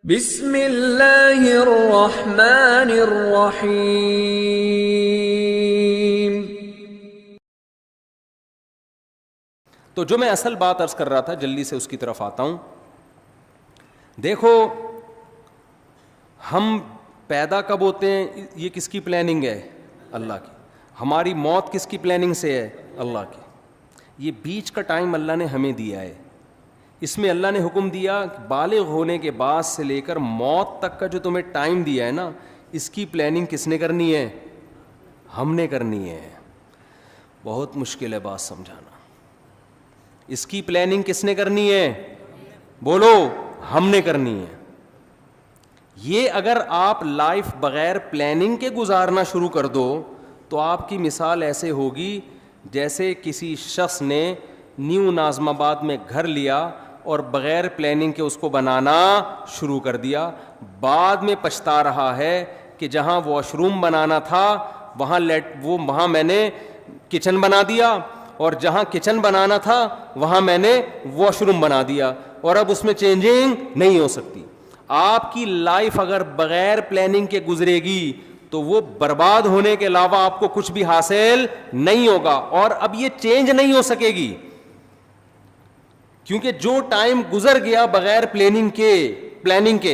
بسم اللہ الرحمن الرحیم۔ تو جو میں اصل بات عرض کر رہا تھا، جلدی سے اس کی طرف آتا ہوں۔ دیکھو، ہم پیدا کب ہوتے ہیں، یہ کس کی پلاننگ ہے؟ اللہ کی۔ ہماری موت کس کی پلاننگ سے ہے؟ اللہ کی۔ یہ بیچ کا ٹائم اللہ نے ہمیں دیا ہے۔ اس میں اللہ نے حکم دیا کہ بالغ ہونے کے بعد سے لے کر موت تک کا جو تمہیں ٹائم دیا ہے نا، اس کی پلاننگ کس نے کرنی ہے؟ ہم نے کرنی ہے۔ بہت مشکل ہے بات سمجھانا۔ اس کی پلاننگ کس نے کرنی ہے؟ بولو، ہم نے کرنی ہے۔ یہ اگر آپ لائف بغیر پلاننگ کے گزارنا شروع کر دو تو آپ کی مثال ایسے ہوگی جیسے کسی شخص نے نیو ناظم آباد میں گھر لیا اور بغیر پلاننگ کے اس کو بنانا شروع کر دیا، بعد میں پچھتا رہا ہے کہ جہاں واش روم بنانا تھا وہاں میں نے کچن بنا دیا، اور جہاں کچن بنانا تھا وہاں میں نے واش روم بنا دیا، اور اب اس میں چینجنگ نہیں ہو سکتی۔ آپ کی لائف اگر بغیر پلاننگ کے گزرے گی تو وہ برباد ہونے کے علاوہ آپ کو کچھ بھی حاصل نہیں ہوگا، اور اب یہ چینج نہیں ہو سکے گی، کیونکہ جو ٹائم گزر گیا بغیر پلاننگ کے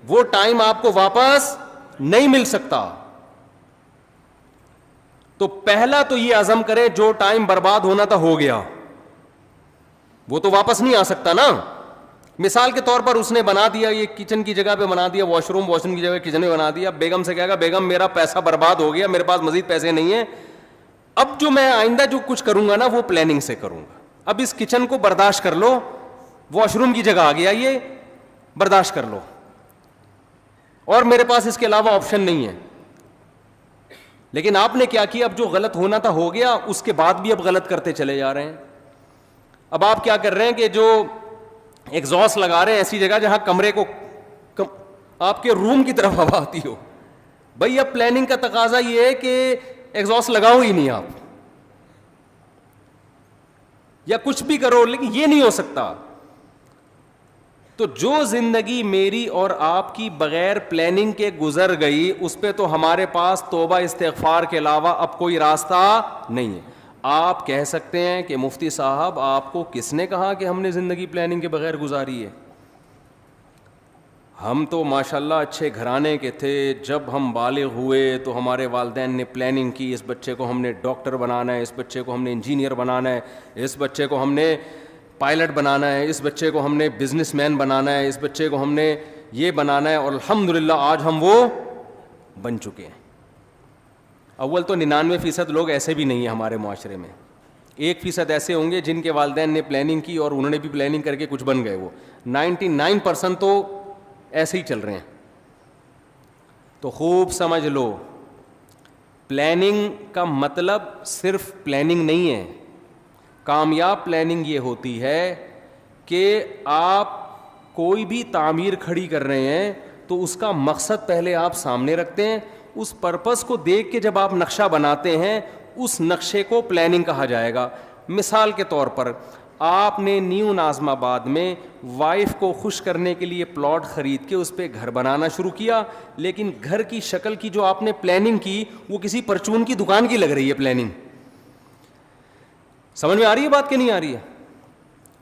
وہ ٹائم آپ کو واپس نہیں مل سکتا۔ تو پہلا تو یہ عزم کرے، جو ٹائم برباد ہونا تھا ہو گیا، وہ تو واپس نہیں آ سکتا نا۔ مثال کے طور پر اس نے بنا دیا، یہ کچن کی جگہ پہ بنا دیا واش روم کی جگہ کچن میں بنا دیا، بیگم سے کہے گا بیگم میرا پیسہ برباد ہو گیا، میرے پاس مزید پیسے نہیں ہیں، اب جو میں آئندہ جو کچھ کروں گا نا وہ پلاننگ سے کروں گا، اب اس کچن کو برداشت کر لو، واش روم کی جگہ آ گیا، یہ برداشت کر لو، اور میرے پاس اس کے علاوہ آپشن نہیں ہے۔ لیکن آپ نے کیا کیا؟ اب جو غلط ہونا تھا ہو گیا، اس کے بعد بھی اب غلط کرتے چلے جا رہے ہیں۔ اب آپ کیا کر رہے ہیں کہ جو ایگزاسٹ لگا رہے ہیں ایسی جگہ جہاں کمرے کو آپ کے روم کی طرف ہوا آتی ہو۔ بھئی اب پلاننگ کا تقاضا یہ ہے کہ ایگزاسٹ لگاؤ ہی نہیں آپ، یا کچھ بھی کرو، لیکن یہ نہیں ہو سکتا۔ تو جو زندگی میری اور آپ کی بغیر پلاننگ کے گزر گئی، اس پہ تو ہمارے پاس توبہ استغفار کے علاوہ اب کوئی راستہ نہیں ہے۔ آپ کہہ سکتے ہیں کہ مفتی صاحب آپ کو کس نے کہا کہ ہم نے زندگی پلاننگ کے بغیر گزاری ہے؟ ہم تو ماشاءاللہ اچھے گھرانے کے تھے، جب ہم بالغ ہوئے تو ہمارے والدین نے پلاننگ کی، اس بچے کو ہم نے ڈاکٹر بنانا ہے، اس بچے کو ہم نے انجینئر بنانا ہے، اس بچے کو ہم نے پائلٹ بنانا ہے، اس بچے کو ہم نے بزنس مین بنانا ہے، اس بچے کو ہم نے یہ بنانا ہے، اور الحمدللہ آج ہم وہ بن چکے ہیں۔ اول تو 99% لوگ ایسے بھی نہیں ہیں ہمارے معاشرے میں، 1% ایسے ہوں گے جن کے والدین نے پلاننگ کی اور انہوں نے بھی پلاننگ کر کے کچھ بن گئے، وہ 99% تو ایسے ہی چل رہے ہیں۔ تو خوب سمجھ لو، پلاننگ کا مطلب صرف پلاننگ نہیں ہے۔ کامیاب پلاننگ یہ ہوتی ہے کہ آپ کوئی بھی تعمیر کھڑی کر رہے ہیں تو اس کا مقصد پہلے آپ سامنے رکھتے ہیں، اس پرپس کو دیکھ کے جب آپ نقشہ بناتے ہیں اس نقشے کو پلاننگ کہا جائے گا۔ مثال کے طور پر آپ نے نیو ناظم آباد میں وائف کو خوش کرنے کے لیے پلاٹ خرید کے اس پہ گھر بنانا شروع کیا، لیکن گھر کی شکل کی جو آپ نے پلاننگ کی وہ کسی پرچون کی دکان کی لگ رہی ہے پلاننگ۔ سمجھ میں آ رہی ہے بات کہ نہیں آ رہی ہے؟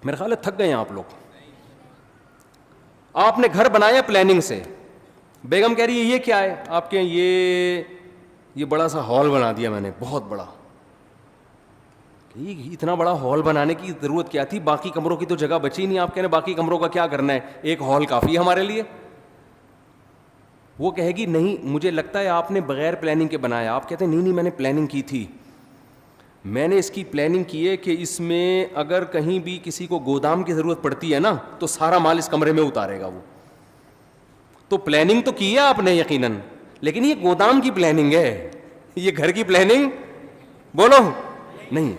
میرے خیال ہے تھک گئے ہیں آپ لوگ۔ آپ نے گھر بنایا پلاننگ سے، بیگم کہہ رہی ہے یہ کیا ہے؟ آپ کے یہ بڑا سا ہال بنا دیا میں نے، بہت بڑا۔ اتنا بڑا ہال بنانے کی ضرورت کیا تھی؟ باقی کمروں کی تو جگہ بچی نہیں۔ آپ کہہ رہے ہیں باقی کمروں کا کیا کرنا ہے، ایک ہال کافی ہے ہمارے لیے۔ وہ کہے گی نہیں مجھے لگتا ہے آپ نے بغیر پلاننگ کے بنایا۔ آپ کہتے ہیں نہیں میں نے پلاننگ کی تھی، میں نے اس کی پلاننگ کی ہے کہ اس میں اگر کہیں بھی کسی کو گودام کی ضرورت پڑتی ہے نا تو سارا مال اس کمرے میں اتارے گا وہ۔ تو پلاننگ تو کی ہے آپ نے یقیناً، لیکن یہ گودام کی پلاننگ ہے، یہ گھر کی پلاننگ بولو نہیں۔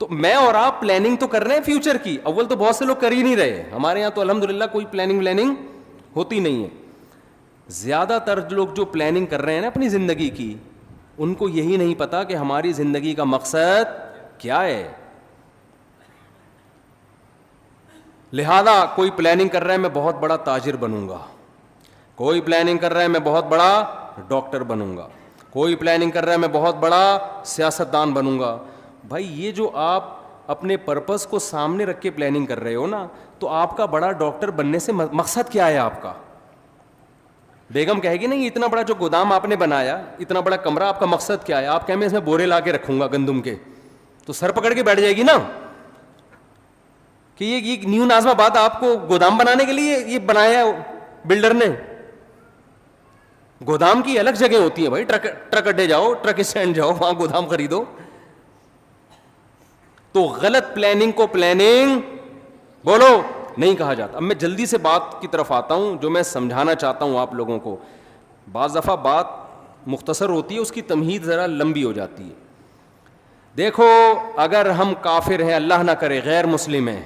تو میں اور آپ پلاننگ تو کر رہے ہیں فیوچر کی، اول تو بہت سے لوگ کر ہی نہیں رہے۔ ہمارے یہاں تو الحمدللہ کوئی پلاننگ ہوتی نہیں ہے۔ زیادہ تر لوگ جو پلاننگ کر رہے ہیں نا اپنی زندگی کی، ان کو یہی نہیں پتا کہ ہماری زندگی کا مقصد کیا ہے۔ لہذا کوئی پلاننگ کر رہا ہے میں بہت بڑا تاجر بنوں گا, کوئی پلاننگ کر رہا ہے میں بہت بڑا ڈاکٹر بنوں گا, کوئی پلاننگ کر رہا ہے میں بہت بڑا سیاستدان بنوں گا. بھائی یہ جو آپ اپنے پرپس کو سامنے رکھ کے پلاننگ کر رہے ہو نا, تو آپ کا بڑا ڈاکٹر بننے سے مقصد کیا ہے آپ کا؟ بیگم کہے گی نہیں اتنا بڑا جو گودام آپ نے بنایا, اتنا بڑا کمرہ, آپ کا مقصد کیا ہے؟ آپ کہیں میں اس میں بورے لا کے رکھوں گا گندم کے, تو سر پکڑ کے بیٹھ جائے گی نا کہ یہ نیو نازم آباد آپ کو گودام بنانے کے لیے یہ بنایا بلڈر نے. گودام کی الگ جگہ ہوتی ہے بھائی, ٹرک اڈے جاؤ, ٹرک اسٹینڈ جاؤ, وہاں گودام خریدو. تو غلط پلاننگ کو پلاننگ بولو نہیں کہا جاتا. اب میں جلدی سے بات کی طرف آتا ہوں جو میں سمجھانا چاہتا ہوں آپ لوگوں کو. بعض دفعہ بات مختصر ہوتی ہے, اس کی تمہید ذرا لمبی ہو جاتی ہے. دیکھو اگر ہم کافر ہیں, اللہ نہ کرے غیر مسلم ہیں,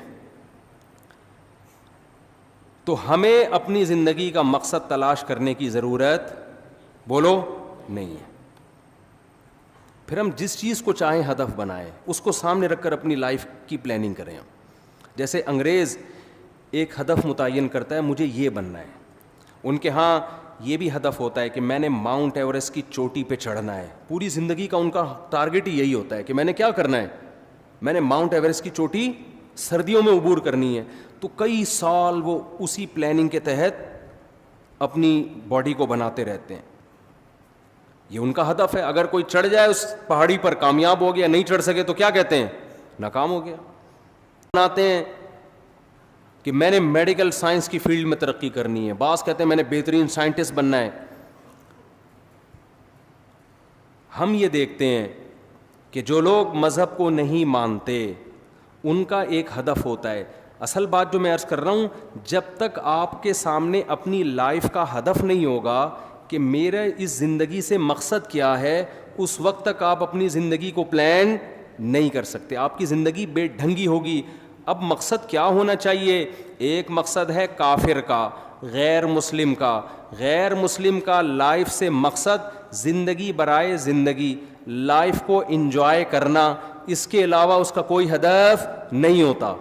تو ہمیں اپنی زندگی کا مقصد تلاش کرنے کی ضرورت بولو نہیں ہے. پھر ہم جس چیز کو چاہیں ہدف بنائیں, اس کو سامنے رکھ کر اپنی لائف کی پلاننگ کریں. جیسے انگریز ایک ہدف متعین کرتا ہے مجھے یہ بننا ہے, ان کے ہاں یہ بھی ہدف ہوتا ہے کہ میں نے ماؤنٹ ایوریسٹ کی چوٹی پہ چڑھنا ہے. پوری زندگی کا ان کا ٹارگٹ ہی یہی ہوتا ہے کہ میں نے کیا کرنا ہے, میں نے ماؤنٹ ایوریسٹ کی چوٹی سردیوں میں عبور کرنی ہے. تو کئی سال وہ اسی پلاننگ کے تحت اپنی باڈی کو بناتے رہتے ہیں. یہ ان کا ہدف ہے. اگر کوئی چڑھ جائے اس پہاڑی پر, کامیاب ہو گیا, نہیں چڑھ سکے تو کیا کہتے ہیں, ناکام ہو گیا. بناتے ہیں کہ میں نے میڈیکل سائنس کی فیلڈ میں ترقی کرنی ہے, بعض کہتے ہیں میں نے بہترین سائنٹسٹ بننا ہے. ہم یہ دیکھتے ہیں کہ جو لوگ مذہب کو نہیں مانتے ان کا ایک ہدف ہوتا ہے. اصل بات جو میں عرض کر رہا ہوں, جب تک آپ کے سامنے اپنی لائف کا ہدف نہیں ہوگا کہ میرا اس زندگی سے مقصد کیا ہے, اس وقت تک آپ اپنی زندگی کو پلان نہیں کر سکتے. آپ کی زندگی بے ڈھنگی ہوگی. اب مقصد کیا ہونا چاہیے؟ ایک مقصد ہے کافر کا, غیر مسلم کا. غیر مسلم کا لائف سے مقصد زندگی برائے زندگی, لائف کو انجوائے کرنا, اس کے علاوہ اس کا کوئی ہدف نہیں ہوتا.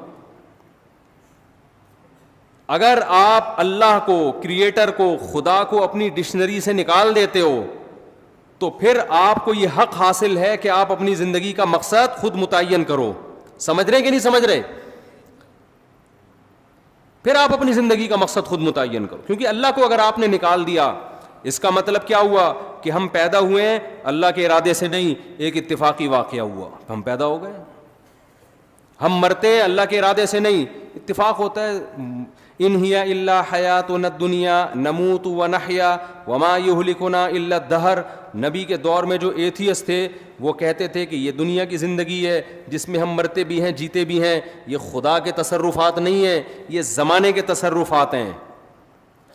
اگر آپ اللہ کو, کریٹر کو, خدا کو اپنی ڈکشنری سے نکال دیتے ہو تو پھر آپ کو یہ حق حاصل ہے کہ آپ اپنی زندگی کا مقصد خود متعین کرو. سمجھ رہے کہ نہیں سمجھ رہے؟ پھر آپ اپنی زندگی کا مقصد خود متعین کرو, کیونکہ اللہ کو اگر آپ نے نکال دیا, اس کا مطلب کیا ہوا کہ ہم پیدا ہوئے ہیں اللہ کے ارادے سے نہیں, ایک اتفاقی واقعہ ہوا, ہم پیدا ہو گئے. ہم مرتے ہیں اللہ کے ارادے سے نہیں, اتفاق ہوتا ہے. ان ہی الا حیاتنا الدنیا نموت ونحیا وما یہلکنا الا الدہر. نبی کے دور میں جو ایتھیسٹ تھے وہ کہتے تھے کہ یہ دنیا کی زندگی ہے جس میں ہم مرتے بھی ہیں جیتے بھی ہیں, یہ خدا کے تصرفات نہیں ہیں, یہ زمانے کے تصرفات ہیں.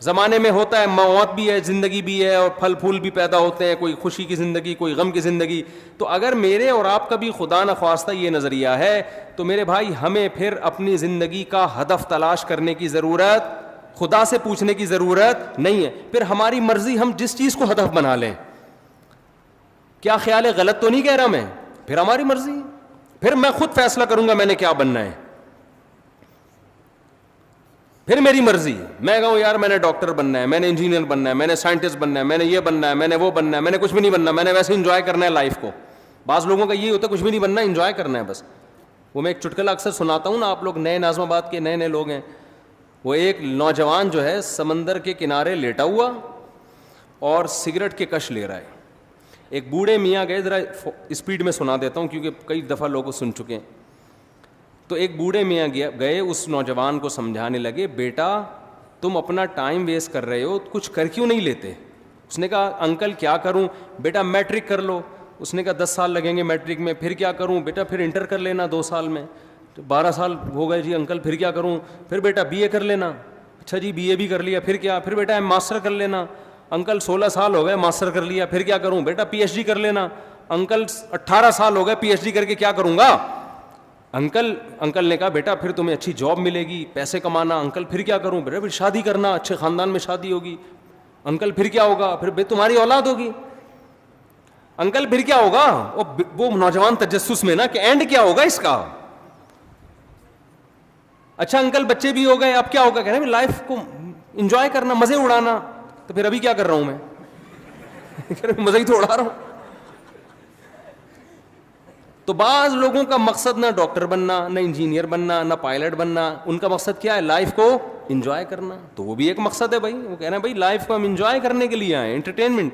زمانے میں ہوتا ہے موت بھی ہے, زندگی بھی ہے, اور پھل پھول بھی پیدا ہوتے ہیں, کوئی خوشی کی زندگی, کوئی غم کی زندگی. تو اگر میرے اور آپ کا بھی خدا نخواستہ یہ نظریہ ہے تو میرے بھائی ہمیں پھر اپنی زندگی کا ہدف تلاش کرنے کی ضرورت, خدا سے پوچھنے کی ضرورت نہیں ہے. پھر ہماری مرضی ہم جس چیز کو ہدف بنا لیں. کیا خیال ہے, غلط تو نہیں کہہ رہا میں؟ پھر ہماری مرضی, پھر میں خود فیصلہ کروں گا میں نے کیا بننا ہے, پھر میری مرضی. میں کہوں یار میں نے ڈاکٹر بننا ہے, میں نے انجینئر بننا ہے, میں نے سائنٹسٹ بننا ہے, میں نے یہ بننا ہے, میں نے وہ بننا ہے, میں نے کچھ بھی نہیں بننا, میں نے ویسے انجوائے کرنا ہے لائف کو. بعض لوگوں کا یہی ہوتا ہے کچھ بھی نہیں بننا, انجوائے کرنا ہے بس. وہ میں ایک چٹکلا اکثر سناتا ہوں نا, آپ لوگ نئے نازم آباد کے نئے لوگ ہیں. وہ ایک نوجوان جو ہے سمندر کے کنارے لیٹا ہوا اور سگریٹ کے کش لے رہا ہے. ایک بوڑھے میاں گئے, ذرا اسپیڈ میں سنا دیتا ہوں کیونکہ کئی دفعہ لوگ سن چکے ہیں. تو ایک بوڑھے میاں گئے اس نوجوان کو سمجھانے لگے, بیٹا تم اپنا ٹائم ویسٹ کر رہے ہو, کچھ کر کیوں نہیں لیتے؟ اس نے کہا انکل کیا کروں؟ بیٹا میٹرک کر لو. اس نے کہا 10 سال لگیں گے میٹرک میں. پھر کیا کروں؟ بیٹا پھر انٹر کر لینا 2 سال میں. 12 سال ہو گئے جی انکل, پھر کیا کروں؟ پھر بیٹا بی اے کر لینا. اچھا جی بی اے بھی کر لیا, پھر کیا؟ پھر بیٹا ماسٹر کر لینا. انکل 16 سال ہو گئے ماسٹر کر لیا, پھر کیا کروں؟ بیٹا پی ایچ ڈی کر لینا. انکل 18 سال ہو گئے پی ایچ ڈی کر کے کیا کروں گا؟ انکل نے کہا بیٹا پھر تمہیں اچھی جاب ملے گی, پیسے کمانا. انکل پھر کیا کروں؟ بیٹا پھر شادی کرنا, اچھے خاندان میں شادی ہوگی. انکل پھر کیا ہوگا؟ پھر تمہاری اولاد ہوگی. انکل پھر کیا ہوگا؟ وہ نوجوان تجسس میں نا کہ اینڈ کیا ہوگا اس کا. اچھا انکل بچے بھی ہو گئے, اب کیا ہوگا؟ کہہ رہے ہیں لائف کو انجوائے کرنا, مزے اڑانا. تو پھر ابھی کیا کر رہا ہوں میں؟ مزے ہی تو اڑا رہا ہوں. تو بعض لوگوں کا مقصد نہ ڈاکٹر بننا, نہ انجینئر بننا, نہ پائلٹ بننا, ان کا مقصد کیا ہے؟ لائف کو انجوائے کرنا. تو وہ بھی ایک مقصد ہے بھائی. وہ کہہ رہے ہیں بھائی لائف کو ہم انجوائے کرنے کے لیے آئے, انٹرٹینمنٹ.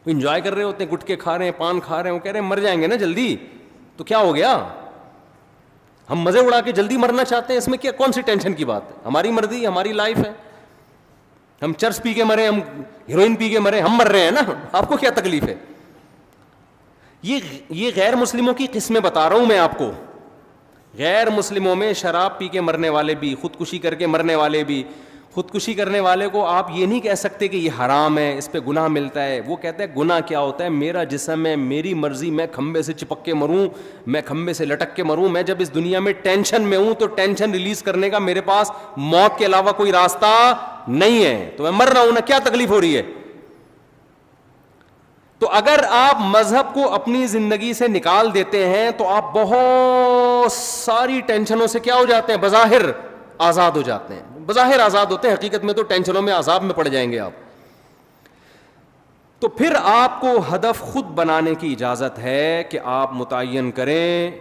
انجوائے کر رہے ہوتے ہیں, گٹکے کھا رہے ہیں, پان کھا رہے ہیں, وہ کہہ رہے ہیں مر جائیں گے نا جلدی, تو کیا ہو گیا؟ ہم مزے اڑا کے جلدی مرنا چاہتے ہیں, اس میں کیا کون سی ٹینشن کی بات ہے؟ ہماری مرضی, ہماری لائف ہے. ہم چرس پی کے مرے, ہم ہیروئن پی کے مرے, ہم مر رہے ہیں نا, آپ کو کیا تکلیف ہے؟ یہ غیر مسلموں کی قسمیں بتا رہا ہوں میں آپ کو. غیر مسلموں میں شراب پی کے مرنے والے بھی, خودکشی کر کے مرنے والے بھی. خودکشی کرنے والے کو آپ یہ نہیں کہہ سکتے کہ یہ حرام ہے, اس پہ گناہ ملتا ہے. وہ کہتا ہے گناہ کیا ہوتا ہے؟ میرا جسم ہے, میری مرضی, میں کھمبے سے چپک کے مروں, میں کھمبے سے لٹک کے مروں. میں جب اس دنیا میں ٹینشن میں ہوں تو ٹینشن ریلیز کرنے کا میرے پاس موت کے علاوہ کوئی راستہ نہیں ہے, تو میں مر رہا ہوں نا, کیا تکلیف ہو رہی ہے؟ تو اگر آپ مذہب کو اپنی زندگی سے نکال دیتے ہیں تو آپ بہت ساری ٹینشنوں سے کیا ہو جاتے ہیں؟ بظاہر آزاد ہو جاتے ہیں. بظاہر آزاد ہوتے ہیں, حقیقت میں تو ٹینشنوں میں عذاب میں پڑ جائیں گے آپ. تو پھر آپ کو ہدف خود بنانے کی اجازت ہے کہ آپ متعین کریں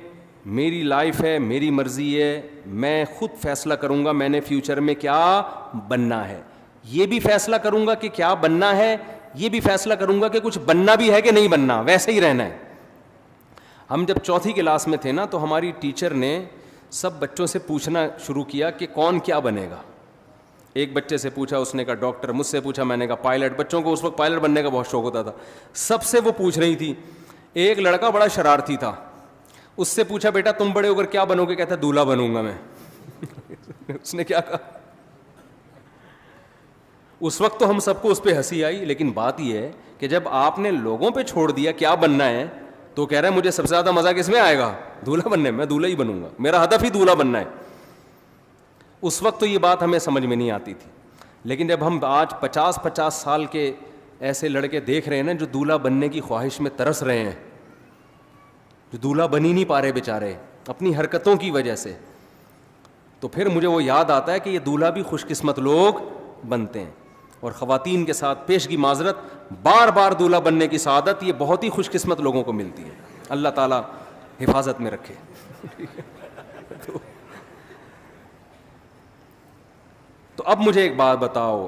میری لائف ہے, میری مرضی ہے, میں خود فیصلہ کروں گا میں نے فیوچر میں کیا بننا ہے. یہ بھی فیصلہ کروں گا کہ کیا بننا ہے, یہ بھی فیصلہ کروں گا کہ کچھ بننا بھی ہے کہ نہیں بننا, ویسے ہی رہنا ہے. ہم جب چوتھی کلاس میں تھے نا, تو ہماری ٹیچر نے سب بچوں سے پوچھنا شروع کیا کہ کون کیا بنے گا. ایک بچے سے پوچھا, اس نے کہا ڈاکٹر. مجھ سے پوچھا, میں نے کہا پائلٹ. بچوں کو اس وقت پائلٹ بننے کا بہت شوق ہوتا تھا. سب سے وہ پوچھ رہی تھی. ایک لڑکا بڑا شرارتی تھا, اس سے پوچھا بیٹا تم بڑے ہو کر کیا بنو گے؟ کہتا دولہا بنوں گا میں. اس نے کیا کہا؟ اس وقت تو ہم سب کو اس پہ ہنسی آئی, لیکن بات یہ ہے کہ جب آپ نے لوگوں پہ چھوڑ دیا کیا بننا ہے, تو کہہ رہا ہے مجھے سب سے زیادہ مزہ کس میں آئے گا؟ دولہا بننے میں. میں دولہا ہی بنوں گا, میرا ہدف ہی دولہا بننا ہے. اس وقت تو یہ بات ہمیں سمجھ میں نہیں آتی تھی, لیکن جب ہم آج 50 سال کے ایسے لڑکے دیکھ رہے ہیں نا جو دولہا بننے کی خواہش میں ترس رہے ہیں, جو دولہا بن ہی نہیں پا رہے بیچارے اپنی حرکتوں کی وجہ سے, تو پھر مجھے وہ یاد آتا ہے کہ یہ دولہا بھی خوش قسمت لوگ بنتے ہیں. اور خواتین کے ساتھ پیشگی معذرت, بار بار دولہا بننے کی سعادت یہ بہت ہی خوش قسمت لوگوں کو ملتی ہے. اللہ تعالیٰ حفاظت میں رکھے. تو اب مجھے ایک بات بتاؤ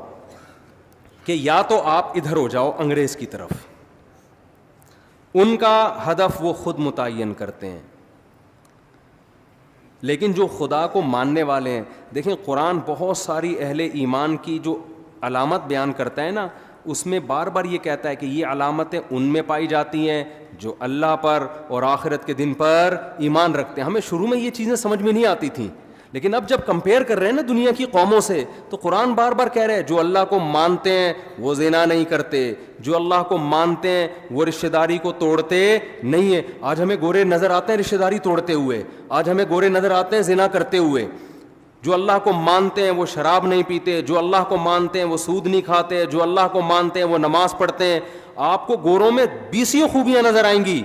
کہ یا تو آپ ادھر ہو جاؤ انگریز کی طرف, ان کا ہدف وہ خود متعین کرتے ہیں, لیکن جو خدا کو ماننے والے ہیں, دیکھیں قرآن بہت ساری اہل ایمان کی جو علامت بیان کرتا ہے نا, اس میں بار بار یہ کہتا ہے کہ یہ علامتیں ان میں پائی جاتی ہیں جو اللہ پر اور آخرت کے دن پر ایمان رکھتے ہیں. ہمیں شروع میں یہ چیزیں سمجھ میں نہیں آتی تھیں, لیکن اب جب کمپیئر کر رہے ہیں نا دنیا کی قوموں سے, تو قرآن بار بار کہہ رہے ہیں جو اللہ کو مانتے ہیں وہ زنا نہیں کرتے, جو اللہ کو مانتے ہیں وہ رشتہ داری کو توڑتے نہیں ہیں. آج ہمیں گورے نظر آتے ہیں رشتہ داری توڑتے ہوئے, آج ہمیں گورے نظر آتے ہیں زنا کرتے ہوئے. جو اللہ کو مانتے ہیں وہ شراب نہیں پیتے, جو اللہ کو مانتے ہیں وہ سود نہیں کھاتے, جو اللہ کو مانتے ہیں وہ نماز پڑھتے ہیں. آپ کو گوروں میں 20 خوبیاں نظر آئیں گی.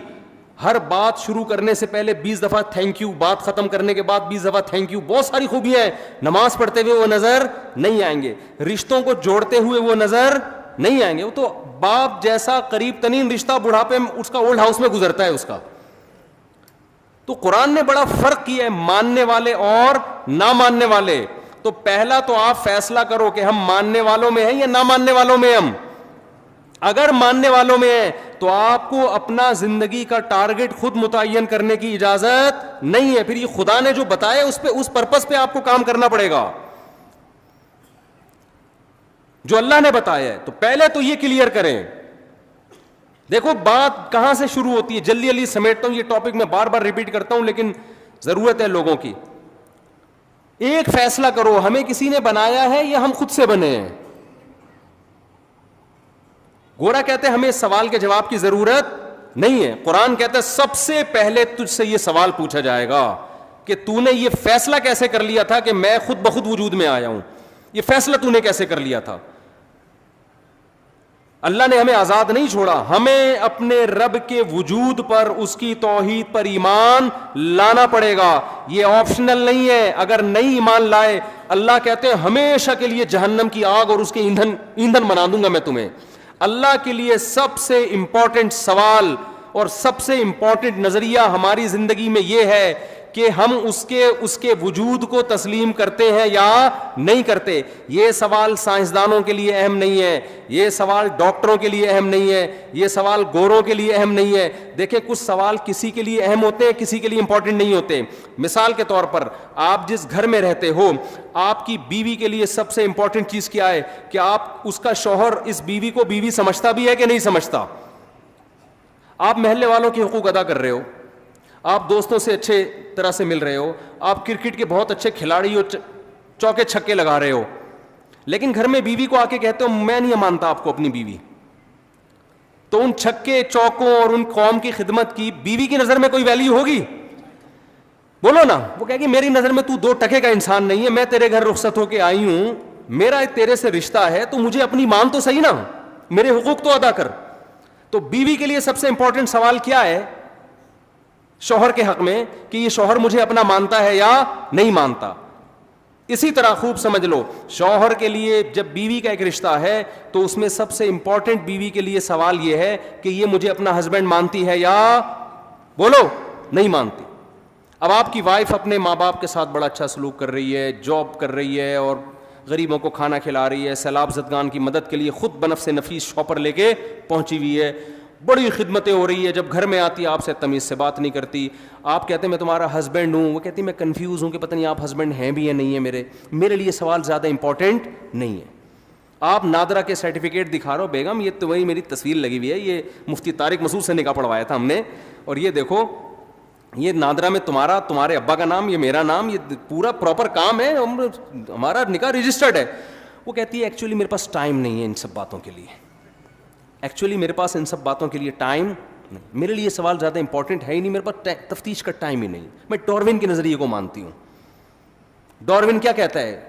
ہر بات شروع کرنے سے پہلے 20 دفعہ تھینک یو, بات ختم کرنے کے بعد 20 دفعہ تھینک یو. بہت ساری خوبیاں ہیں. نماز پڑھتے ہوئے وہ نظر نہیں آئیں گے, رشتوں کو جوڑتے ہوئے وہ نظر نہیں آئیں گے. وہ تو باپ جیسا قریب ترین رشتہ بڑھاپے میں اس کا اولڈ ہاؤس میں گزرتا ہے اس کا. تو قرآن نے بڑا فرق کیا ہے ماننے والے اور نہ ماننے والے. تو پہلا تو آپ فیصلہ کرو کہ ہم ماننے والوں میں ہیں یا نہ ماننے والوں میں. ہم اگر ماننے والوں میں ہیں تو آپ کو اپنا زندگی کا ٹارگٹ خود متعین کرنے کی اجازت نہیں ہے. پھر یہ خدا نے جو بتایا اس پہ, اس پرپس پہ آپ کو کام کرنا پڑے گا جو اللہ نے بتایا ہے. تو پہلے تو یہ کلیئر کریں. دیکھو بات کہاں سے شروع ہوتی ہے, جلدی جلدی سمیٹتا ہوں, یہ ٹاپک میں بار بار ریپیٹ کرتا ہوں لیکن ضرورت ہے لوگوں کی. ایک فیصلہ کرو, ہمیں کسی نے بنایا ہے یا ہم خود سے بنے ہیں. گورا کہتے ہیں ہمیں اس سوال کے جواب کی ضرورت نہیں ہے. قرآن کہتا ہے سب سے پہلے تجھ سے یہ سوال پوچھا جائے گا کہ تو نے یہ فیصلہ کیسے کر لیا تھا کہ میں خود بخود وجود میں آیا ہوں. یہ فیصلہ تو نے کیسے کر لیا تھا. اللہ نے ہمیں آزاد نہیں چھوڑا, ہمیں اپنے رب کے وجود پر, اس کی توحید پر ایمان لانا پڑے گا. یہ آپشنل نہیں ہے. اگر نہیں ایمان لائے, اللہ کہتے ہیں ہمیشہ کے لیے جہنم کی آگ اور اس کے ایندھن بنا دوں گا میں تمہیں. اللہ کے لیے سب سے امپورٹنٹ سوال اور سب سے امپورٹنٹ نظریہ ہماری زندگی میں یہ ہے کہ ہم اس کے وجود کو تسلیم کرتے ہیں یا نہیں کرتے. یہ سوال سائنسدانوں کے لیے اہم نہیں ہے, یہ سوال ڈاکٹروں کے لیے اہم نہیں ہے, یہ سوال گوروں کے لیے اہم نہیں ہے. دیکھیں کچھ سوال کسی کے لیے اہم ہوتے ہیں, کسی کے لیے امپورٹنٹ نہیں ہوتے. مثال کے طور پر, آپ جس گھر میں رہتے ہو, آپ کی بیوی کے لیے سب سے امپورٹنٹ چیز کیا ہے کہ آپ اس کا شوہر اس بیوی کو بیوی سمجھتا بھی ہے کہ نہیں سمجھتا. آپ محلے والوں کے حقوق ادا کر رہے ہو, آپ دوستوں سے اچھے طرح سے مل رہے ہو, آپ کرکٹ کے بہت اچھے کھلاڑی ہو, چوکے چھکے لگا رہے ہو, لیکن گھر میں بیوی کو آ کے کہتے ہو میں نہیں مانتا آپ کو اپنی بیوی, تو ان چھکے چوکوں اور ان قوم کی خدمت کی بیوی کی نظر میں کوئی ویلیو ہوگی؟ بولو نا. وہ کہے گی میری نظر میں تو 2 ٹکے کا انسان نہیں ہے, میں تیرے گھر رخصت ہو کے آئی ہوں, میرا تیرے سے رشتہ ہے, تو مجھے اپنی مان تو صحیح نا, میرے حقوق تو ادا کر. تو بیوی کے لیے سب سے امپورٹنٹ سوال کیا ہے شوہر کے حق میں کہ یہ شوہر مجھے اپنا مانتا ہے یا نہیں مانتا. اسی طرح خوب سمجھ لو, شوہر کے لیے جب بیوی کا ایک رشتہ ہے تو اس میں سب سے امپورٹنٹ بیوی کے لیے سوال یہ ہے کہ یہ مجھے اپنا ہسبینڈ مانتی ہے یا بولو نہیں مانتی. اب آپ کی وائف اپنے ماں باپ کے ساتھ بڑا اچھا سلوک کر رہی ہے, جاب کر رہی ہے اور غریبوں کو کھانا کھلا رہی ہے, سیلاب زدگان کی مدد کے لیے خود بنفس نفیس شاپر لے کے پہنچی ہوئی ہے, بڑی خدمتیں ہو رہی ہے, جب گھر میں آتی ہے آپ سے تمیز سے بات نہیں کرتی, آپ کہتے ہیں میں تمہارا ہسبینڈ ہوں, وہ کہتی ہے میں کنفیوز ہوں کہ پتہ نہیں آپ ہسبینڈ ہیں بھی یا نہیں ہے, میرے لیے سوال زیادہ امپورٹنٹ نہیں ہے. آپ نادرا کے سرٹیفکیٹ دکھا رہے ہو, بیگم یہ تو وہی میری تصویر لگی ہوئی ہے, یہ مفتی طارق مسعود سے نکاح پڑھوایا تھا ہم نے, اور یہ دیکھو یہ نادرا میں تمہارے ابا کا نام, یہ میرا نام, یہ پورا پراپر کام ہے, ہمارا نکاح رجسٹرڈ ہے. وہ کہتی ہے ایکچولی میرے پاس ٹائم نہیں ہے ان سب باتوں کے لیے, ایکچولی میرے پاس ان سب باتوں کے لیے ٹائم نہیں, میرے لیے سوال زیادہ امپورٹنٹ ہے ہی نہیں, میرے پاس تفتیش کا ٹائم ہی نہیں. میں ڈاروین کے نظریے کو مانتی ہوں. ڈاروین کیا کہتا ہے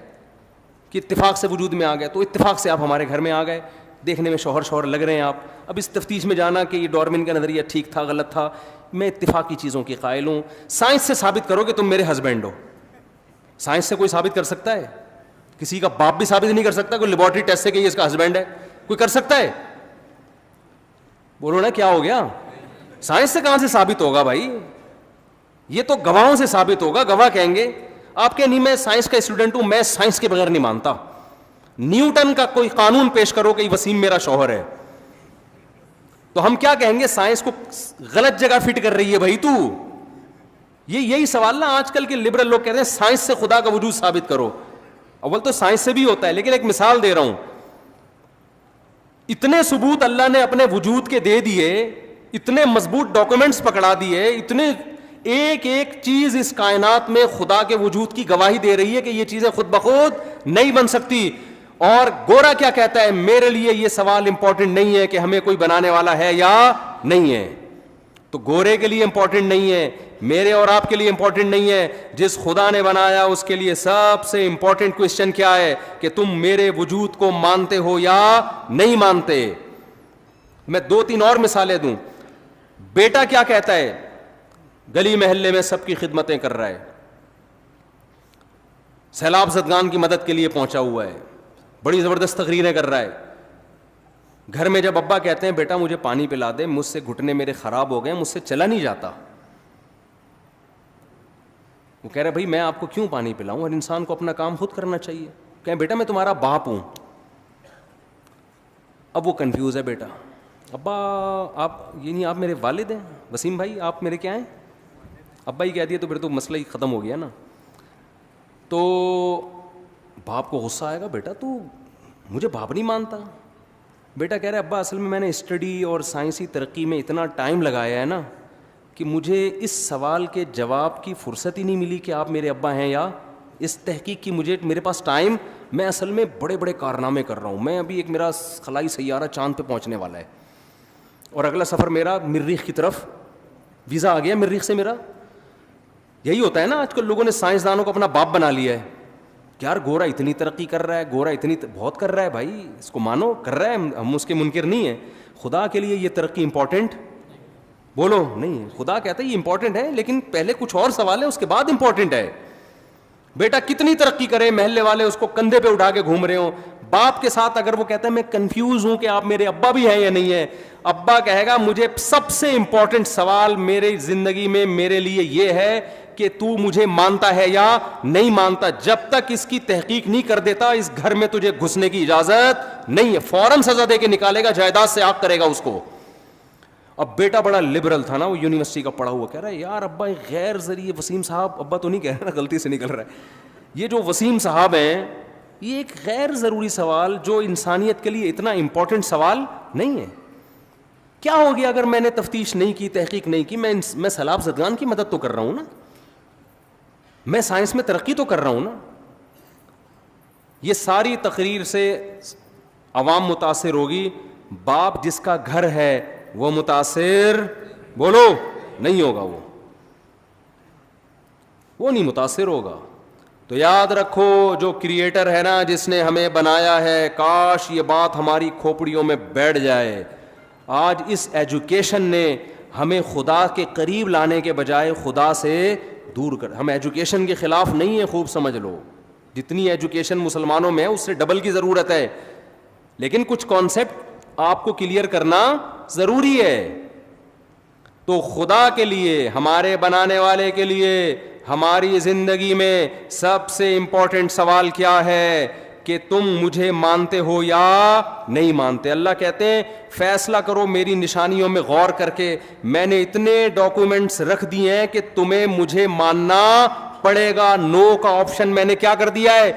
کہ اتفاق سے وجود میں آ گئے, تو اتفاق سے آپ ہمارے گھر میں آ گئے, دیکھنے میں شوہر لگ رہے ہیں آپ. اب اس تفتیش میں جانا کہ یہ ڈاروین کا نظریہ ٹھیک تھا غلط تھا, میں اتفاقی چیزوں کی قائل ہوں. سائنس سے ثابت کرو کہ تم میرے ہسبینڈ ہو. سائنس سے کوئی ثابت کر سکتا ہے؟ کسی کا باپ بھی ثابت نہیں کر سکتا, کوئی لیبورٹری ٹیسٹ سے کہ یہ اس کا ہسبینڈ ہے, کوئی کر سکتا ہے؟ بولو نا کیا ہو گیا؟ سائنس سے کہاں سے ثابت ہوگا بھائی, یہ تو گواہوں سے ثابت ہوگا. گواہ کہیں گے آپ کے نہیں, میں سائنس کا اسٹوڈنٹ ہوں, میں سائنس کے بغیر نہیں مانتا. نیوٹن کا کوئی قانون پیش کرو کہ وسیم میرا شوہر ہے, تو ہم کیا کہیں گے؟ سائنس کو غلط جگہ فٹ کر رہی ہے بھائی تو. یہی سوال نا آج کل کے لبرل لوگ کہتے ہیں سائنس سے خدا کا وجود ثابت کرو. اول تو سائنس سے بھی ہوتا ہے, لیکن ایک مثال دے رہا ہوں. اتنے ثبوت اللہ نے اپنے وجود کے دے دیے, اتنے مضبوط ڈاکومنٹس پکڑا دیے, اتنے ایک ایک چیز اس کائنات میں خدا کے وجود کی گواہی دے رہی ہے کہ یہ چیزیں خود بخود نہیں بن سکتی. اور گورا کیا کہتا ہے؟ میرے لیے یہ سوال امپورٹنٹ نہیں ہے کہ ہمیں کوئی بنانے والا ہے یا نہیں ہے. تو گورے کے لیے امپورٹنٹ نہیں ہے, میرے اور آپ کے لیے امپورٹنٹ نہیں ہے. جس خدا نے بنایا اس کے لیے سب سے امپورٹنٹ کوشچن کیا ہے کہ تم میرے وجود کو مانتے ہو یا نہیں مانتے. میں 2-3 اور مثالیں دوں. بیٹا کیا کہتا ہے؟ گلی محلے میں سب کی خدمتیں کر رہا ہے, سیلاب زدگان کی مدد کے لیے پہنچا ہوا ہے, بڑی زبردست تقریریں کر رہا ہے. گھر میں جب ابا کہتے ہیں بیٹا مجھے پانی پلا دے, مجھ سے گھٹنے میرے خراب ہو گئے, مجھ سے چلا نہیں جاتا, وہ کہہ رہے بھائی میں آپ کو کیوں پانی پلاؤں, ہر انسان کو اپنا کام خود کرنا چاہیے. کہیں بیٹا میں تمہارا باپ ہوں. اب وہ کنفیوز ہے بیٹا, ابا آپ یہ نہیں, آپ میرے والد ہیں, وسیم بھائی آپ میرے کیا ہیں؟ ابا ہی کہہ دیا تو پھر تو مسئلہ ہی ختم ہو گیا نا. تو باپ کو غصہ آئے گا, بیٹا تو مجھے باپ نہیں مانتا. بیٹا کہہ رہا ہے ابا اصل میں نے اسٹڈی اور سائنسی ترقی میں اتنا ٹائم لگایا ہے نا کہ مجھے اس سوال کے جواب کی فرصت ہی نہیں ملی کہ آپ میرے ابا ہیں یا اس تحقیق کی میرے پاس ٹائم, میں اصل میں بڑے بڑے کارنامے کر رہا ہوں. میں ابھی ایک میرا خلائی سیارہ چاند پہ پہنچنے والا ہے اور اگلا سفر میرا مریخ کی طرف, ویزا آ گیا مریخ سے میرا. یہی ہوتا ہے نا آج کل لوگوں نے سائنسدانوں کو اپنا باپ بنا لیا ہے. کہ یار گورا اتنی ترقی کر رہا ہے, گورا اتنی بہت کر رہا ہے, بھائی اس کو مانو, کر رہا ہے, ہم اس کے منکر نہیں ہیں. خدا کے لیے یہ ترقی امپورٹنٹ بولو نہیں ہے. خدا کہتا ہے یہ امپورٹنٹ ہے, لیکن پہلے کچھ اور سوال ہے, اس کے بعد امپورٹنٹ ہے. بیٹا کتنی ترقی کرے, محلے والے اس کو کندھے پہ اٹھا کے گھوم رہے ہوں, باپ کے ساتھ اگر وہ کہتا ہے میں کنفیوز ہوں کہ آپ میرے ابا بھی ہیں یا نہیں ہے, ابا کہے گا مجھے سب سے امپورٹنٹ سوال میری زندگی میں میرے لیے یہ ہے کہ تو مجھے مانتا ہے یا نہیں مانتا. جب تک اس کی تحقیق نہیں کر دیتا اس گھر میں تجھے گھسنے کی اجازت نہیں ہے. فوراً سزا دے کے نکالے گا, جائیداد سے آگ کرے گا اس کو. اب بیٹا بڑا لبرل تھا نا, وہ یونیورسٹی کا پڑھا ہوا, کہہ رہا ہے یار ابا غیر ذریعے وسیم صاحب, ابا تو نہیں کہہ رہا نا, غلطی سے نکل رہا ہے, یہ جو وسیم صاحب ہیں یہ ایک غیر ضروری سوال جو انسانیت کے لیے اتنا امپورٹنٹ سوال نہیں ہے. کیا ہو گیا اگر میں نے تفتیش نہیں کی, تحقیق نہیں کی, میں سیلاب زدگان کی مدد تو کر رہا ہوں نا, میں سائنس میں ترقی تو کر رہا ہوں نا. یہ ساری تقریر سے عوام متاثر ہوگی, باپ جس کا گھر ہے وہ متاثر بولو نہیں ہوگا, وہ نہیں متاثر ہوگا. تو یاد رکھو جو کریٹر ہے نا, جس نے ہمیں بنایا ہے, کاش یہ بات ہماری کھوپڑیوں میں بیٹھ جائے. آج اس ایجوکیشن نے ہمیں خدا کے قریب لانے کے بجائے خدا سے دور کر. ہم ایجوکیشن کے خلاف نہیں ہیں, خوب سمجھ لو, جتنی ایجوکیشن مسلمانوں میں ہے اس سے ڈبل کی ضرورت ہے, لیکن کچھ کانسیپٹ آپ کو کلیئر کرنا ضروری ہے. تو خدا کے لیے, ہمارے بنانے والے کے لیے ہماری زندگی میں سب سے امپورٹنٹ سوال کیا ہے کہ تم مجھے مانتے ہو یا نہیں مانتے. اللہ کہتے ہیں فیصلہ کرو میری نشانیوں میں غور کر کے, میں نے اتنے ڈاکومنٹس رکھ دیے ہیں کہ تمہیں مجھے ماننا پڑے گا. نو کا آپشن میں نے کیا کر دیا ہے,